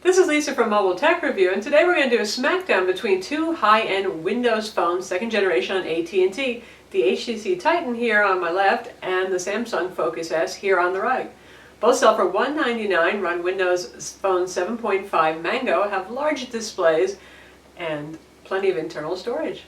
This is Lisa from Mobile Tech Review, and today we're going to do a smackdown between two high-end Windows phones, second generation on AT&T, the HTC Titan here on my left, and the Samsung Focus S here on the right. Both sell for $199, run Windows Phone 7.5 Mango, have large displays, and plenty of internal storage.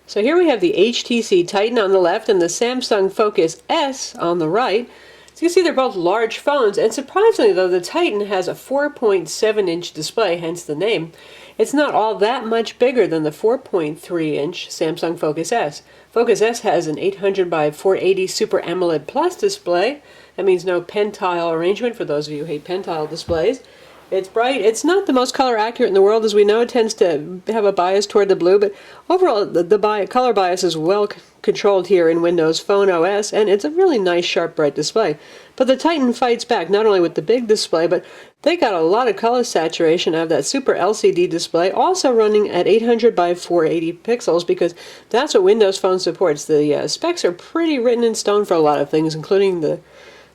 So here we have the HTC Titan on the left and the Samsung Focus S on the right. So you can see they're both large phones, and surprisingly though, the Titan has a 4.7-inch display, hence the name. It's not all that much bigger than the 4.3-inch Samsung Focus S. Focus S has an 800 by 480 Super AMOLED Plus display. That means no pen tile arrangement for those of you who hate pen tile displays. It's bright. It's not the most color accurate in the world, as we know. It tends to have a bias toward the blue, but overall the color bias is well controlled here in Windows Phone OS, and it's a really nice, sharp, bright display. But the Titan fights back, not only with the big display, but they got a lot of color saturation out of that Super LCD display, also running at 800 by 480 pixels, because that's what Windows Phone supports. The specs are pretty written in stone for a lot of things, including the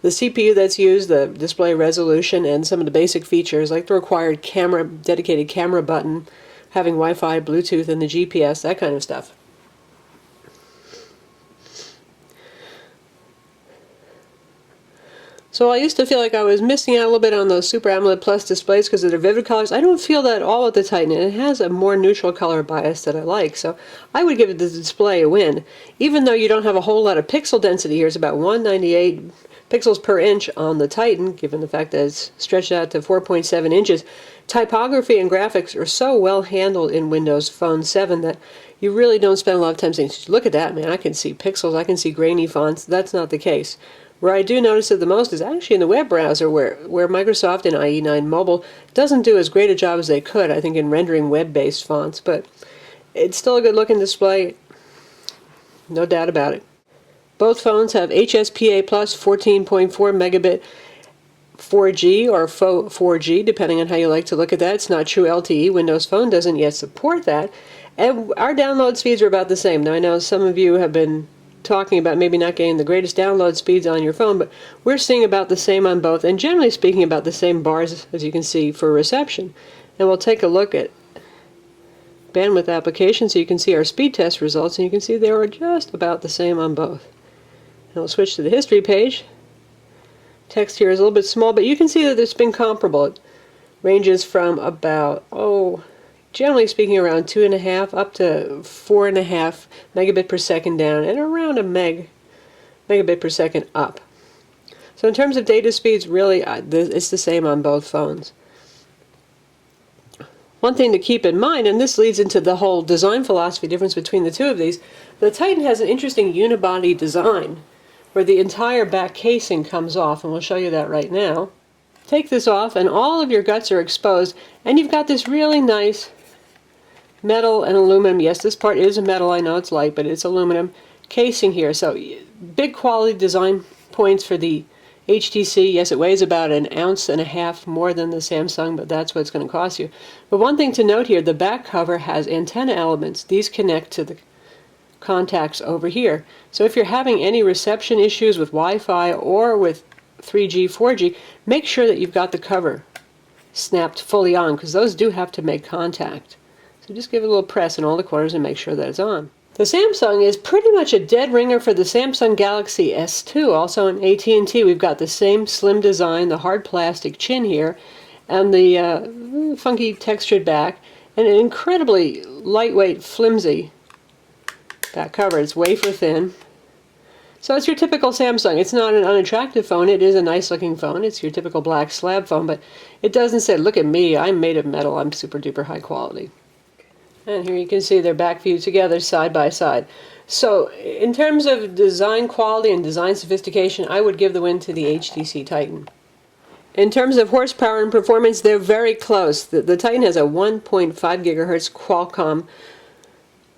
CPU that's used, the display resolution, and some of the basic features like the required dedicated camera button, having Wi-Fi, Bluetooth, and the GPS, that kind of stuff. So I used to feel like I was missing out a little bit on those Super AMOLED Plus displays because of their vivid colors. I don't feel that at all with the Titan, and it has a more neutral color bias that I like. So I would give the display a win. Even though you don't have a whole lot of pixel density here, it's about 198 pixels per inch on the Titan, given the fact that it's stretched out to 4.7 inches. Typography and graphics are so well handled in Windows Phone 7 that you really don't spend a lot of time saying, look at that, man, I can see pixels, I can see grainy fonts. That's not the case. Where I do notice it the most is actually in the web browser, where Microsoft and IE9 Mobile doesn't do as great a job as they could, I think, in rendering web-based fonts, but it's still a good-looking display, no doubt about it. Both phones have HSPA plus 14.4 megabit 4G or faux 4G, depending on how you like to look at that. It's not true LTE. Windows Phone doesn't yet support that. And our download speeds are about the same. Now, I know some of you have been talking about maybe not getting the greatest download speeds on your phone, but we're seeing about the same on both, and generally speaking about the same bars, as you can see, for reception. And we'll take a look at bandwidth applications so you can see our speed test results, and you can see they were just about the same on both. And we'll switch to the history page. Text here is a little bit small, but you can see that it's been comparable. It ranges from about, generally speaking, around 2.5 up to 4.5 megabit per second down, and around a megabit per second up. So in terms of data speeds, really, it's the same on both phones. One thing to keep in mind, and this leads into the whole design philosophy difference between the two of these, the Titan has an interesting unibody design, where the entire back casing comes off, and we'll show you that right now. Take this off, and all of your guts are exposed, and you've got this really nice metal and aluminum. Yes, this part is a metal. I know it's light, but it's aluminum casing here. So big quality design points for the HTC. Yes, it weighs about 1.5 ounces more than the Samsung, but that's what it's going to cost you. But one thing to note here, the back cover has antenna elements. These connect to the contacts over here. So if you're having any reception issues with Wi-Fi or with 3G, 4G, make sure that you've got the cover snapped fully on, because those do have to make contact. So just give it a little press in all the corners and make sure that it's on. The Samsung is pretty much a dead ringer for the Samsung Galaxy S2. Also in AT&T, we've got the same slim design, the hard plastic chin here, and the funky textured back, and an incredibly lightweight, flimsy back cover. It's wafer thin. So it's your typical Samsung. It's not an unattractive phone. It is a nice looking phone. It's your typical black slab phone, but it doesn't say, look at me, I'm made of metal, I'm super duper high quality. And here you can see their back view together side by side. So in terms of design quality and design sophistication, I would give the win to the HTC Titan. In terms of horsepower and performance, they're very close. The Titan has a 1.5 gigahertz Qualcomm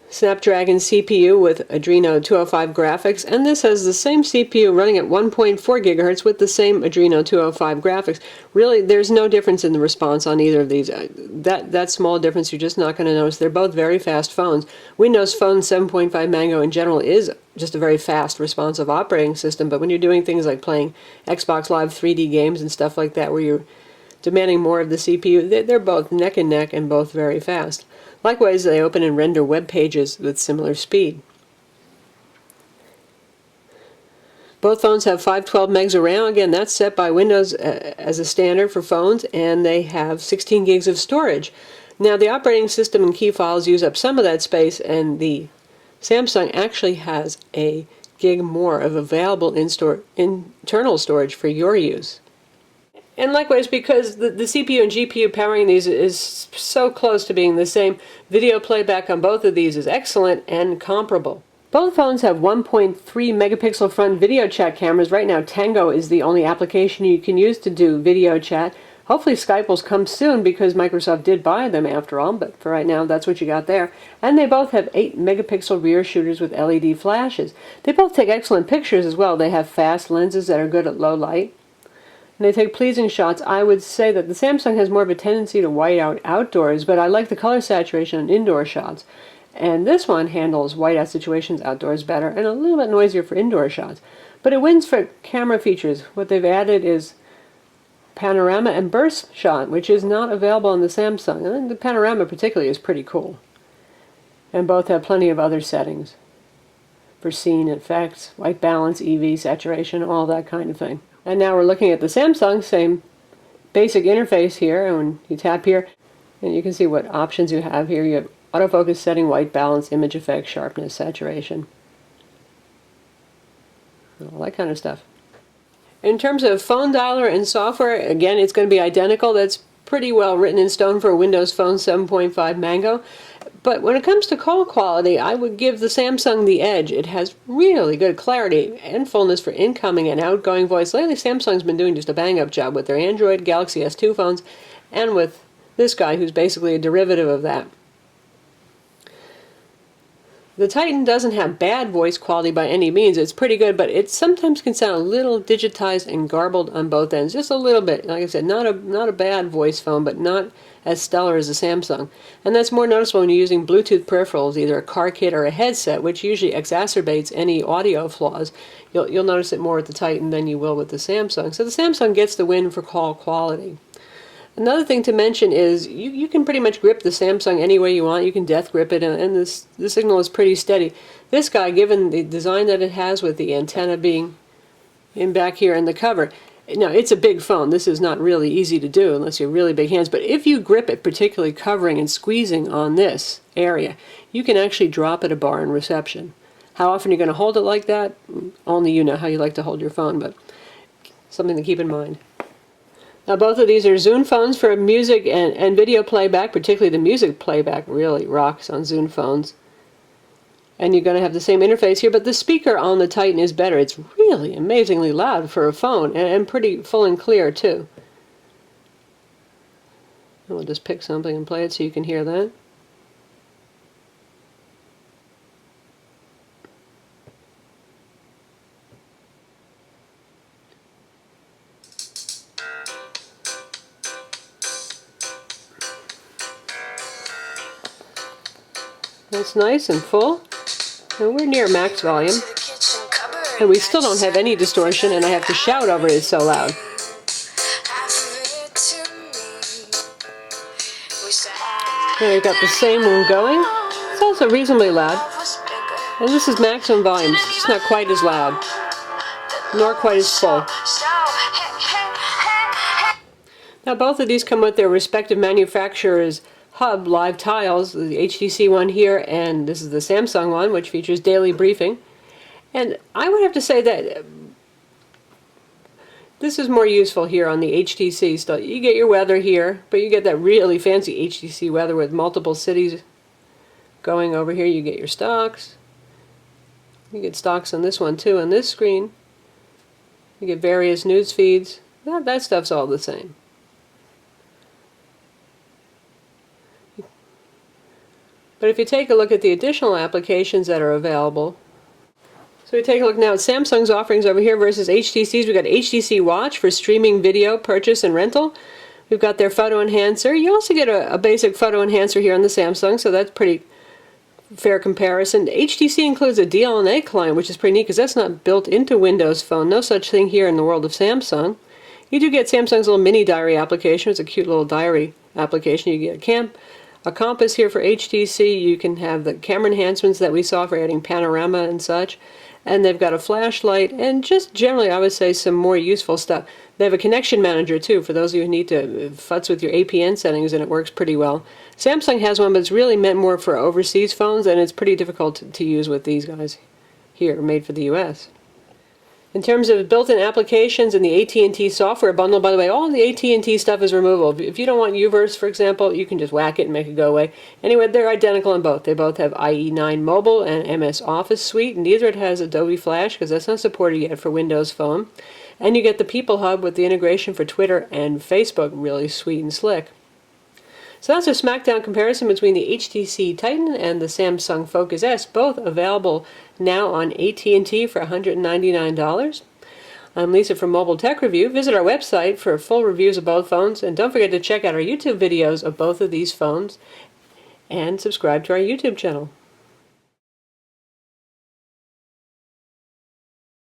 Snapdragon CPU with Adreno 205 graphics, and this has the same CPU running at 1.4 gigahertz with the same Adreno 205 graphics. Really, there's no difference in the response on either of these. That small difference you're just not going to notice. They're both very fast phones. Windows Phone 7.5 Mango in general is just a very fast, responsive operating system, but when you're doing things like playing Xbox Live 3D games and stuff like that, where you're demanding more of the CPU. They're both neck and neck and both very fast. Likewise, they open and render web pages with similar speed. Both phones have 512 megs of RAM. Again, that's set by Windows as a standard for phones, and they have 16 gigs of storage. Now, the operating system and key files use up some of that space, and the Samsung actually has a gig more of available internal storage for your use. And likewise, because the CPU and GPU powering these is so close to being the same, video playback on both of these is excellent and comparable. Both phones have 1.3 megapixel front video chat cameras. Right now, Tango is the only application you can use to do video chat. Hopefully Skype will come soon because Microsoft did buy them after all, but for right now, that's what you got there. And they both have 8 megapixel rear shooters with LED flashes. They both take excellent pictures as well. They have fast lenses that are good at low light. And they take pleasing shots. I would say that the Samsung has more of a tendency to white out outdoors, but I like the color saturation on indoor shots. And this one handles whiteout situations outdoors better and a little bit noisier for indoor shots. But it wins for camera features. What they've added is panorama and burst shot, which is not available on the Samsung. And the panorama particularly is pretty cool. And both have plenty of other settings for scene effects, white balance, EV, saturation, all that kind of thing. And now we're looking at the Samsung, same basic interface here. And when you tap here, and you can see what options you have here. You have autofocus setting, white balance, image effect, sharpness, saturation, all that kind of stuff. In terms of phone dialer and software, again, it's going to be identical. That's pretty well written in stone for a Windows Phone 7.5 Mango. But when it comes to call quality, I would give the Samsung the edge. It has really good clarity and fullness for incoming and outgoing voice. Lately, Samsung's been doing just a bang-up job with their Android Galaxy S2 phones and with this guy, who's basically a derivative of that. The Titan doesn't have bad voice quality by any means. It's pretty good, but it sometimes can sound a little digitized and garbled on both ends. Just a little bit. Like I said, not a bad voice phone, but not as stellar as the Samsung. And that's more noticeable when you're using Bluetooth peripherals, either a car kit or a headset, which usually exacerbates any audio flaws. You'll notice it more with the Titan than you will with the Samsung. So the Samsung gets the win for call quality. Another thing to mention is you can pretty much grip the Samsung any way you want. You can death grip it, and the signal is pretty steady. This guy, given the design that it has with the antenna being in back here in the cover, now it's a big phone. This is not really easy to do unless you have really big hands. But if you grip it, particularly covering and squeezing on this area, you can actually drop at a bar in reception. How often you're going to hold it like that? Only you know how you like to hold your phone, but something to keep in mind. Now, both of these are Zune phones for music and video playback. Particularly the music playback really rocks on Zune phones. And you're going to have the same interface here, but the speaker on the Titan is better. It's really amazingly loud for a phone, and pretty full and clear, too. And we'll just pick something and play it so you can hear that. That's nice and full. And we're near max volume. And we still don't have any distortion, and I have to shout over it, it's so loud. Now we've got the same one going. It's also reasonably loud. And this is maximum volume. It's just not quite as loud, nor quite as full. Now both of these come with their respective manufacturer's hub live tiles, the HTC one here, and this is the Samsung one, which features daily briefing. And I would have to say that this is more useful here on the HTC stuff. You get your weather here, but you get that really fancy HTC weather with multiple cities going over here. You get your stocks. You get stocks on this one too, on this screen. You get various news feeds. That stuff's all the same. But if you take a look at the additional applications that are available, so we take a look now at Samsung's offerings over here versus HTC's. We've got HTC Watch for streaming video, purchase, and rental. We've got their photo enhancer. You also get a basic photo enhancer here on the Samsung, so that's pretty fair comparison. HTC includes a DLNA client, which is pretty neat because that's not built into Windows Phone. No such thing here in the world of Samsung. You do get Samsung's little mini diary application. It's a cute little diary application. You get a compass here for HTC. You can have the camera enhancements that we saw for adding panorama and such. And they've got a flashlight, and just generally, I would say, some more useful stuff. They have a connection manager, too, for those of you who need to futz with your APN settings, and it works pretty well. Samsung has one, but it's really meant more for overseas phones, and it's pretty difficult to use with these guys here, made for the US. In terms of built-in applications and the at&t software bundle, by the way, all the at&t stuff is removable. If you don't want UVerse, for example, you can just whack it and make it go away. Anyway, they're identical in both. They both have IE9 Mobile and MS Office Suite. Neither it has Adobe Flash, because that's not supported yet for Windows Phone. And you get the People Hub with the integration for Twitter and Facebook, really sweet and slick. So that's a Smackdown comparison between the HTC Titan and the Samsung Focus S, both available now on at&t for $199. I'm Lisa from Mobile Tech Review. Visit our website for full reviews of both phones, and don't forget to check out our YouTube videos of both of these phones and subscribe to our YouTube channel.